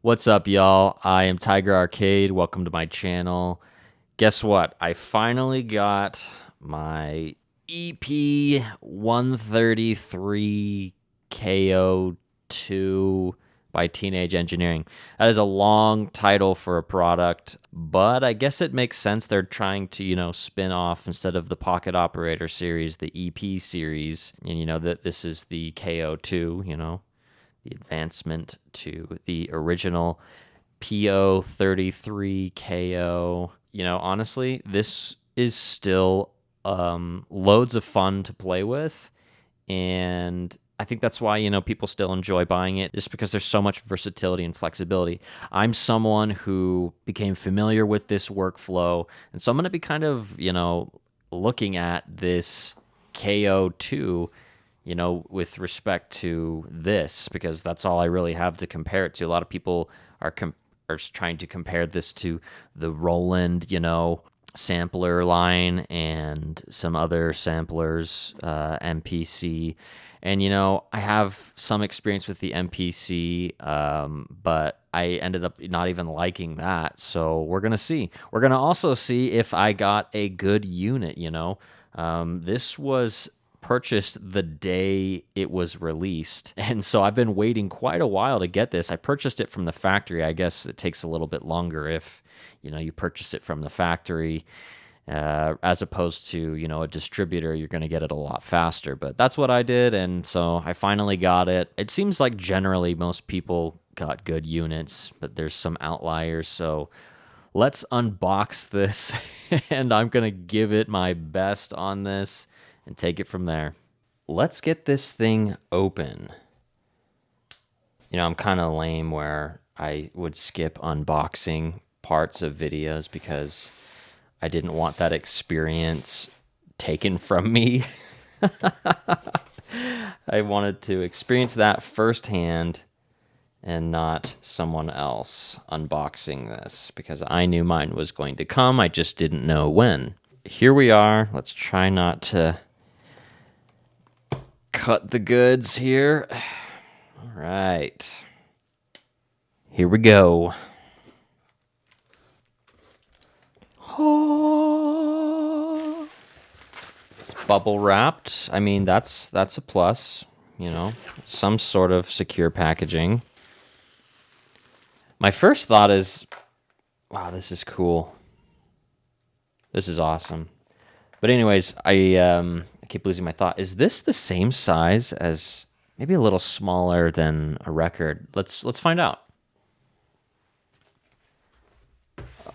What's up, y'all? I am Tiger Arcade. Welcome to my channel. Guess what? I finally got my EP 133 KO2 by Teenage Engineering. That is a long title for a product, but I guess it makes sense. They're trying to, spin off instead of the Pocket Operator series, the EP series. And, that this is the KO2, the advancement to the original PO33 KO. Honestly, this is still loads of fun to play with. And I think that's why, people still enjoy buying it, just because there's so much versatility and flexibility. I'm someone who became familiar with this workflow. And so I'm going to be kind of, looking at this KO2 with respect to this, because that's all I really have to compare it to. A lot of people are trying to compare this to the Roland, sampler line and some other samplers, MPC. And, I have some experience with the MPC, but I ended up not even liking that. So we're going to see. We're going to also see if I got a good unit, This was purchased the day it was released. And so I've been waiting quite a while to get this. I purchased it from the factory. I guess it takes a little bit longer if, you purchase it from the factory. As opposed to, a distributor, you're going to get it a lot faster. But that's what I did, and so I finally got it. It seems like generally most people got good units, but there's some outliers. So let's unbox this, and I'm going to give it my best on this and take it from there. Let's get this thing open. I'm kind of lame where I would skip unboxing parts of videos because I didn't want that experience taken from me. I wanted to experience that firsthand and not someone else unboxing this, because I knew mine was going to come. I just didn't know when. Here we are. Let's try not to cut the goods here. All right. Here we go. Oh, it's bubble wrapped. I mean, that's a plus, some sort of secure packaging. My first thought is, wow, this is cool. This is awesome. But anyways, I keep losing my thought. Is this the same size as, maybe a little smaller than a record? Let's find out.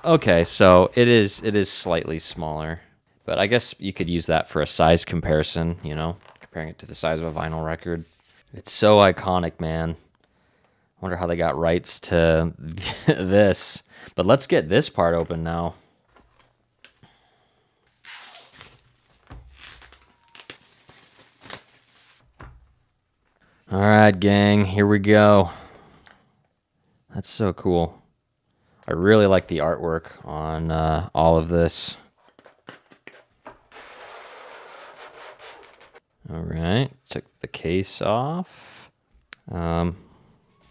Okay, so it is slightly smaller, but I guess you could use that for a size comparison, comparing it to the size of a vinyl record. It's so iconic, man. I wonder how they got rights to this. But let's get this part open now. All right, gang, here we go. That's so cool. I really like the artwork on all of this. All right, took the case off. A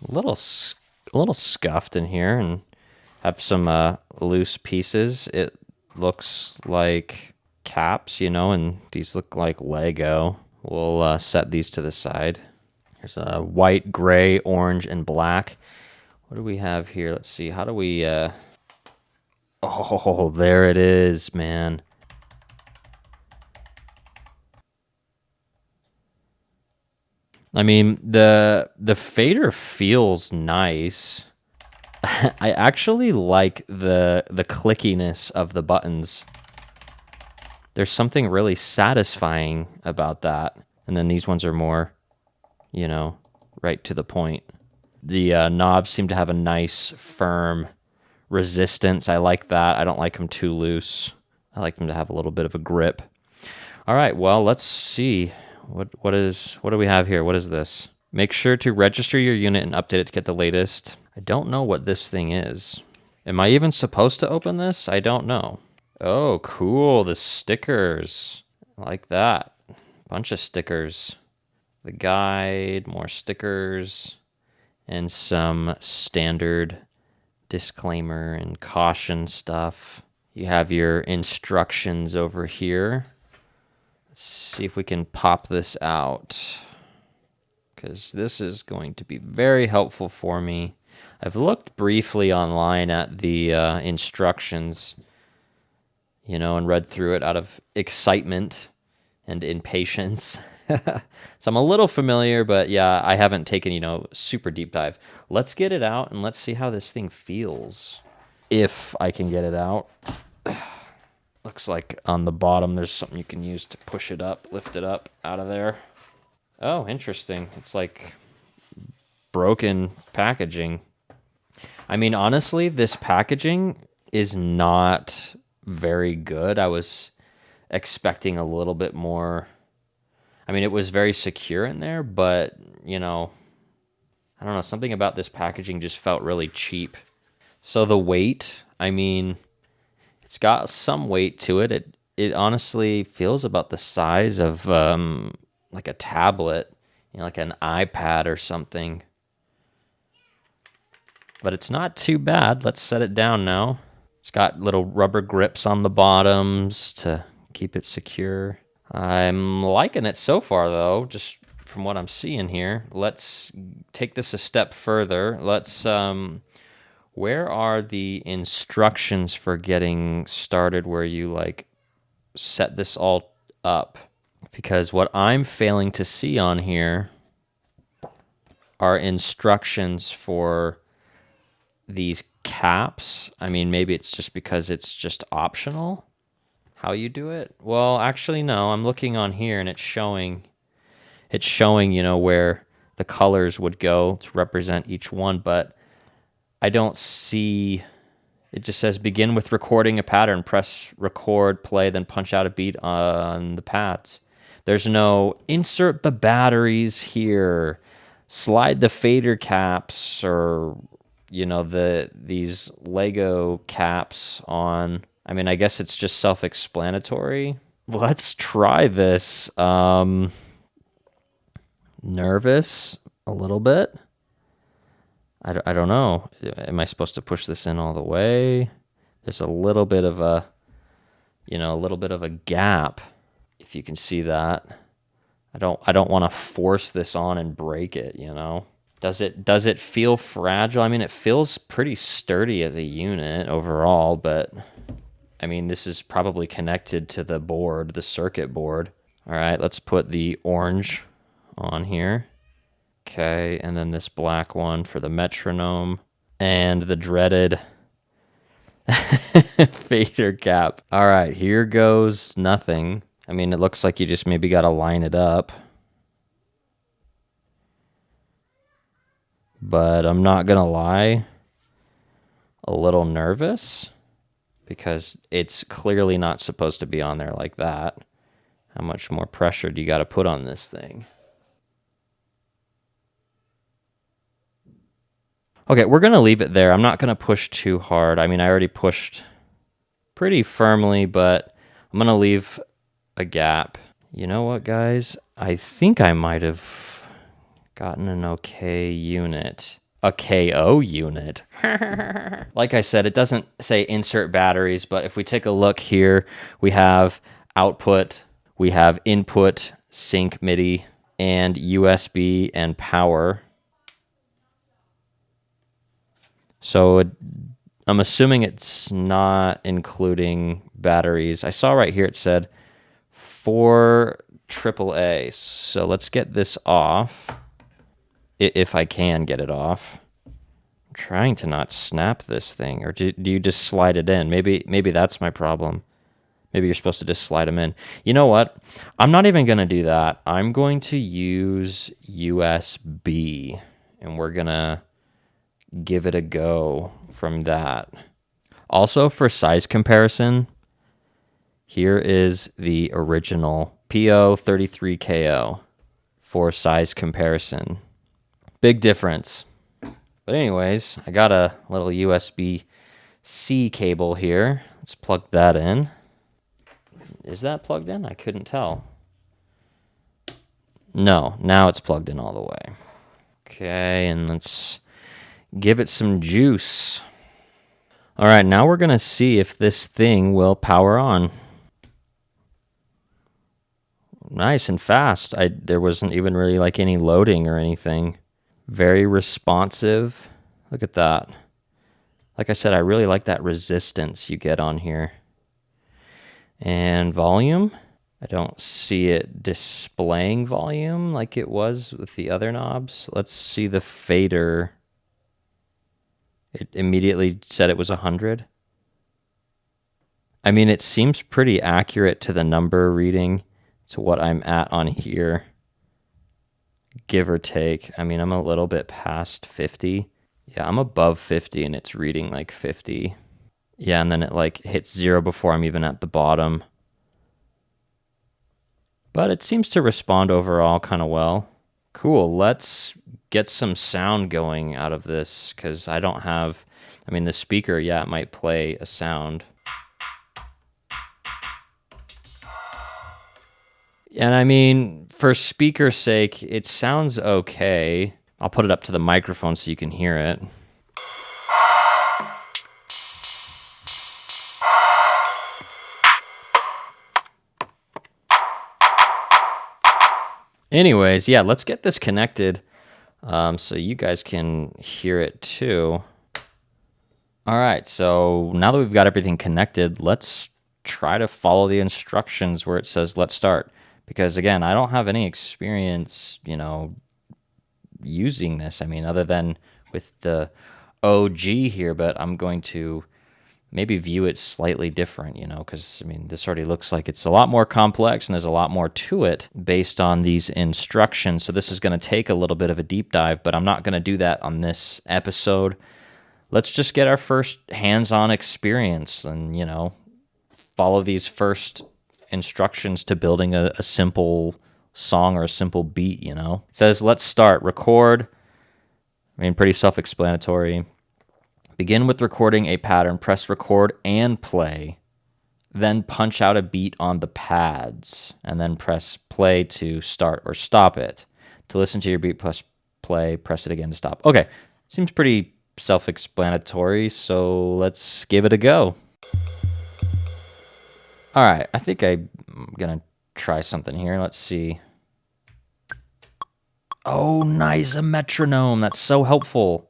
little scuffed in here, and have some loose pieces. It looks like caps, and these look like Lego. We'll set these to the side. There's a white, gray, orange, and black. What do we have here? Let's see. How do we... Oh, there it is, man. I mean, the fader feels nice. I actually like the clickiness of the buttons. There's something really satisfying about that. And then these ones are more, right to the point. The knobs seem to have a nice, firm resistance. I like that. I don't like them too loose. I like them to have a little bit of a grip. All right, well, let's see. What do we have here? What is this? Make sure to register your unit and update it to get the latest. I don't know what this thing is. Am I even supposed to open this? I don't know. Oh, cool. The stickers. I like that. Bunch of stickers. The guide, more stickers. and some standard disclaimer and caution stuff. You have your instructions over here. Let's see if we can pop this out, because this is going to be very helpful for me. I've looked briefly online at the instructions, and read through it out of excitement and impatience. So I'm a little familiar, but yeah, I haven't taken, super deep dive. Let's get it out and let's see how this thing feels. If I can get it out. Looks like on the bottom there's something you can use to push it up, lift it up out of there. Oh, interesting. It's like broken packaging. I mean, honestly, this packaging is not very good. I was expecting a little bit more. I mean, it was very secure in there, but, I don't know, something about this packaging just felt really cheap. So the weight, I mean, it's got some weight to it. It honestly feels about the size of like a tablet, like an iPad or something. But it's not too bad. Let's set it down now. It's got little rubber grips on the bottoms to keep it secure. I'm liking it so far, though, just from what I'm seeing here. Let's take this a step further. Where are the instructions for getting started where you, set this all up? Because what I'm failing to see on here are instructions for these caps. I mean, maybe it's just because it's just optional how you do it. Well, actually, no. I'm looking on here and it's showing, where the colors would go to represent each one, but I don't see. It just says begin with recording a pattern, press record, play, then punch out a beat on the pads. There's no insert the batteries here, slide the fader caps, or these Lego caps on. I mean, I guess it's just self-explanatory. Let's try this. Nervous a little bit. I don't know. Am I supposed to push this in all the way? There's a little bit of a gap, if you can see that. I don't want to force this on and break it, Does it feel fragile? I mean, it feels pretty sturdy as a unit overall, but I mean, this is probably connected to the board, the circuit board. All right, let's put the orange on here. Okay, and then this black one for the metronome and the dreaded fader cap. All right, here goes nothing. I mean, it looks like you just maybe got to line it up. But I'm not going to lie, a little nervous because it's clearly not supposed to be on there like that. How much more pressure do you got to put on this thing? Okay, we're going to leave it there. I'm not going to push too hard. I mean, I already pushed pretty firmly, but I'm going to leave a gap. You know what, guys? I think I might have gotten an okay unit. A KO unit. Like I said, it doesn't say insert batteries, but if we take a look here, we have output, we have input, sync MIDI, and USB and power. So I'm assuming it's not including batteries. I saw right here it said 4 AAA. So let's get this off, if I can get it off. I'm trying to not snap this thing, or do you just slide it in? Maybe that's my problem. Maybe you're supposed to just slide them in. You know what? I'm not even going to do that. I'm going to use USB, and we're going to give it a go from that. Also, for size comparison, here is the original PO33KO for size comparison. Big difference. But anyways, I got a little USB-C cable here. Let's plug that in. Is that plugged in? I couldn't tell. No, now it's plugged in all the way. Okay, and let's give it some juice. All right, now we're going to see if this thing will power on. Nice and fast. There wasn't even really like any loading or anything. Very responsive. Look at that. Like I said, I really like that resistance you get on here. And volume. I don't see it displaying volume like it was with the other knobs. Let's see the fader. It immediately said it was 100. I mean, it seems pretty accurate to the number reading to what I'm at on here, give or take. I mean, I'm a little bit past 50. Yeah, I'm above 50 and it's reading like 50. Yeah, and then it like hits 0 before I'm even at the bottom. But it seems to respond overall kind of well. Cool, let's get some sound going out of this because I don't have, I mean, the speaker, yeah, it might play a sound. And I mean, for speaker's sake, it sounds okay. I'll put it up to the microphone so you can hear it. Anyways, yeah, let's get this connected so you guys can hear it too. All right, so now that we've got everything connected, let's try to follow the instructions where it says let's start. Because again, I don't have any experience, using this. I mean, other than with the OG here, but I'm going to maybe view it slightly different, because I mean, this already looks like it's a lot more complex and there's a lot more to it based on these instructions. So this is going to take a little bit of a deep dive, but I'm not going to do that on this episode. Let's just get our first hands-on experience and, follow these first instructions to building a simple song or a simple beat, It says, let's start, record. I mean, pretty self-explanatory. Begin with recording a pattern, press record and play, then punch out a beat on the pads, and then press play to start or stop it. To listen to your beat, press play, press it again to stop. Okay, seems pretty self-explanatory, so let's give it a go. All right, I think I'm gonna try something here. Let's see. Oh, nice, a metronome. That's so helpful.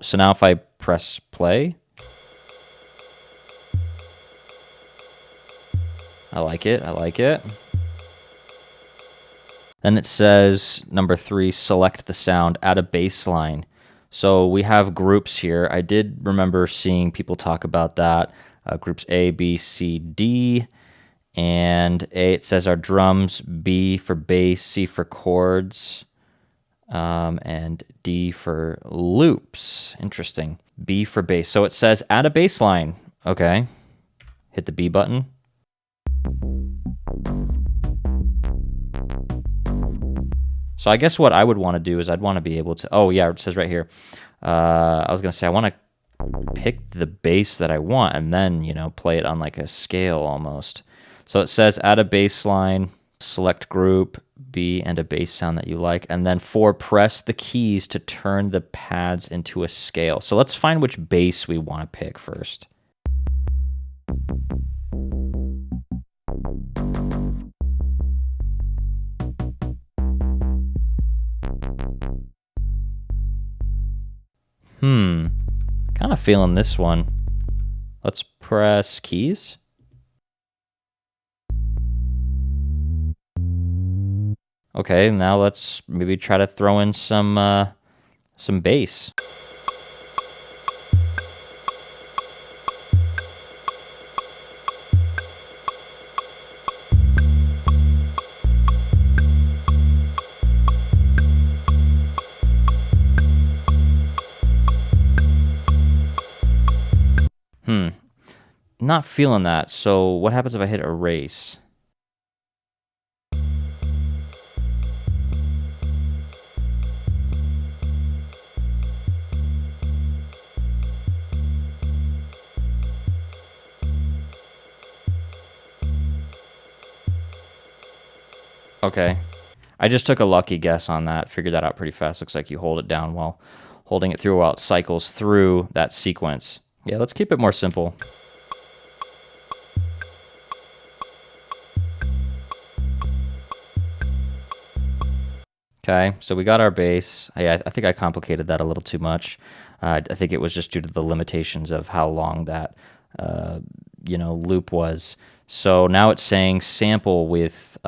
So now if I press play, I like it. Then it says, number 3, select the sound, add a bass line. So we have groups here. I did remember seeing people talk about that. Groups A, B, C, D. And A, it says our drums, B for bass, C for chords, and D for loops. Interesting. B for bass. So it says add a bass line. Okay. Hit the B button. So I guess what I would want to do is I'd want to be able to, oh yeah, it says right here. I was going to say I want to pick the bass that I want and then, play it on like a scale almost. So it says add a bass line, select group, B, and a bass sound that you like. And then 4, press the keys to turn the pads into a scale. So let's find which bass we want to pick first. Kind of feeling this one. Let's press keys. Okay, now let's maybe try to throw in some bass. Not feeling that. So what happens if I hit erase? Okay. I just took a lucky guess on that. Figured that out pretty fast. Looks like you hold it down while holding it through while it cycles through that sequence. Yeah, let's keep it more simple. Okay, so we got our bass. I think I complicated that a little too much. I think it was just due to the limitations of how long that loop was. So now it's saying sample with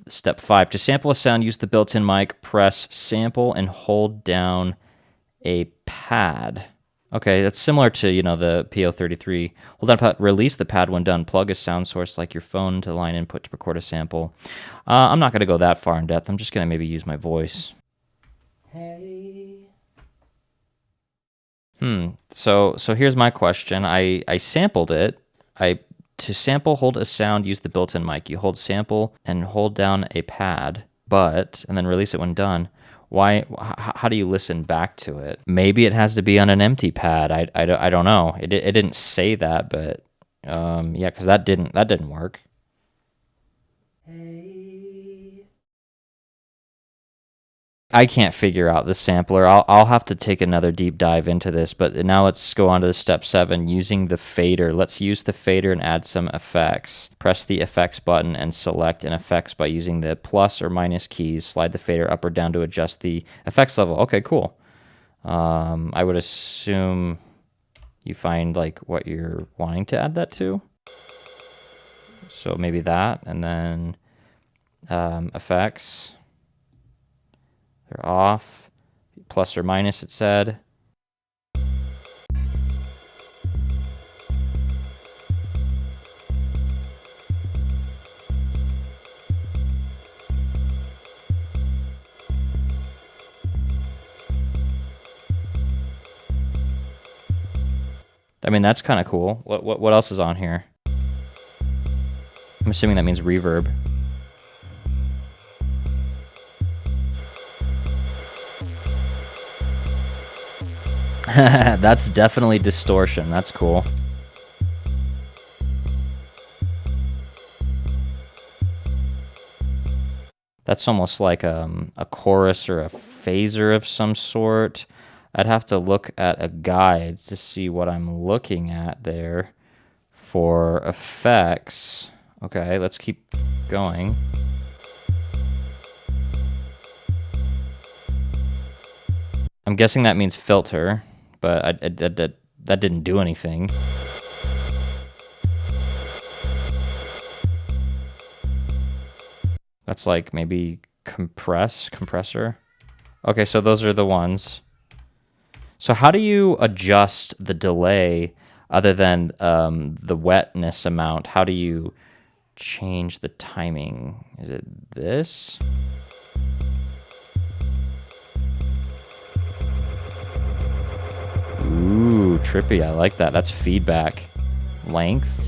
step 5. To sample a sound, use the built-in mic, press sample, and hold down a pad. Okay, that's similar to, the PO33. Hold down pad, release the pad when done. Plug a sound source like your phone to line input to record a sample. I'm not going to go that far in depth. I'm just going to maybe use my voice. Hey. So here's my question. I sampled it. To sample, hold a sound, use the built-in mic. You hold sample and hold down a pad, and then release it when done. Why? How do you listen back to it? Maybe it has to be on an empty pad. I don't know. It didn't say that, but yeah, because that didn't work. I can't figure out the sampler. I'll have to take another deep dive into this, but now let's go on to step 7, using the fader. Let's use the fader and add some effects. Press the effects button and select an effects by using the plus or minus keys. Slide the fader up or down to adjust the effects level. Okay, cool. I would assume you find like what you're wanting to add that to. So maybe that, and then effects. They're off, plus or minus, it said. I mean, that's kind of cool. What else is on here? I'm assuming that means reverb. That's definitely distortion. That's cool. That's almost like a chorus or a phaser of some sort. I'd have to look at a guide to see what I'm looking at there for effects. Okay, let's keep going. I'm guessing that means filter, but that didn't do anything. That's like maybe compressor. Okay, so those are the ones. So how do you adjust the delay other than the wetness amount? How do you change the timing? Is it this? Ooh, trippy. I like that. That's feedback. Length.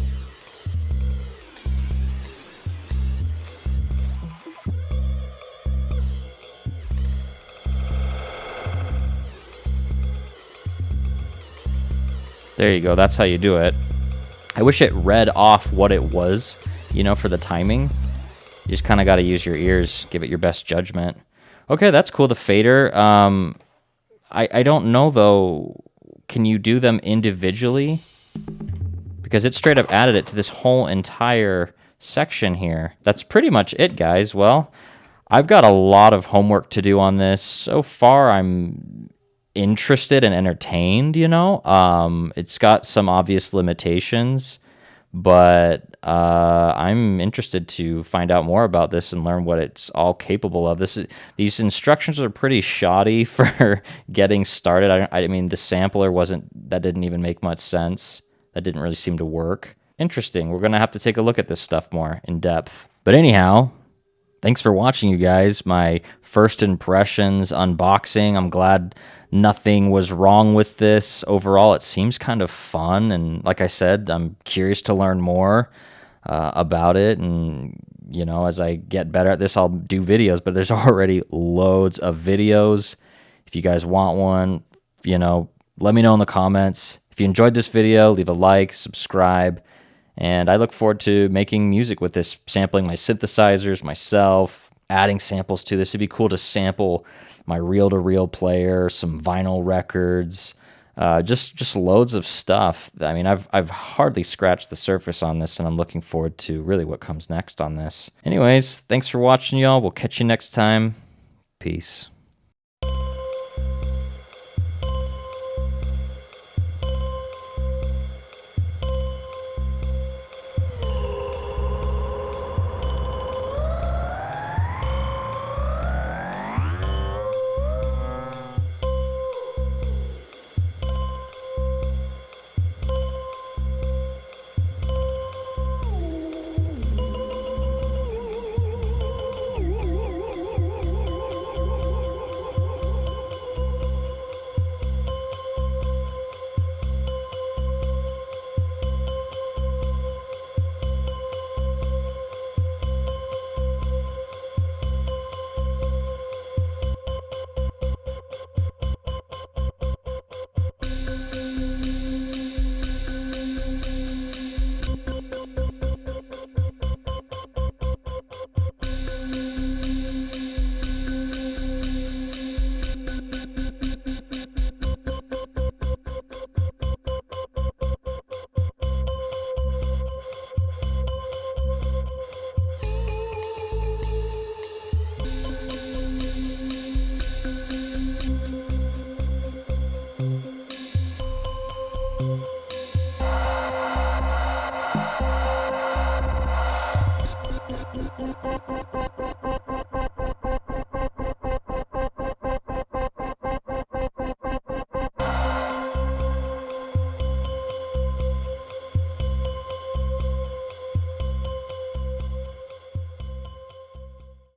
There you go. That's how you do it. I wish it read off what it was, for the timing. You just kind of got to use your ears, give it your best judgment. Okay, that's cool. The fader. I don't know, though. Can you do them individually? Because it straight up added it to this whole entire section here. That's pretty much it, guys. Well, I've got a lot of homework to do on this. So far, I'm interested and entertained, It's got some obvious limitations, but I'm interested to find out more about this and learn what it's all capable of. These instructions are pretty shoddy for getting started. I mean, the sampler didn't even make much sense. That didn't really seem to work. Interesting. We're going to have to take a look at this stuff more in depth. But anyhow, thanks for watching, you guys. My first impressions unboxing. I'm glad nothing was wrong with this. Overall, it seems kind of fun. And like I said, I'm curious to learn more about it. And, as I get better at this, I'll do videos. But there's already loads of videos. If you guys want one, let me know in the comments. If you enjoyed this video, leave a like, subscribe, And I look forward to making music with this, sampling my synthesizers myself, adding samples to this. It'd be cool to sample my reel-to-reel player, some vinyl records, just loads of stuff. I mean, I've hardly scratched the surface on this, and I'm looking forward to really what comes next on this. Anyways, thanks for watching, y'all. We'll catch you next time. Peace.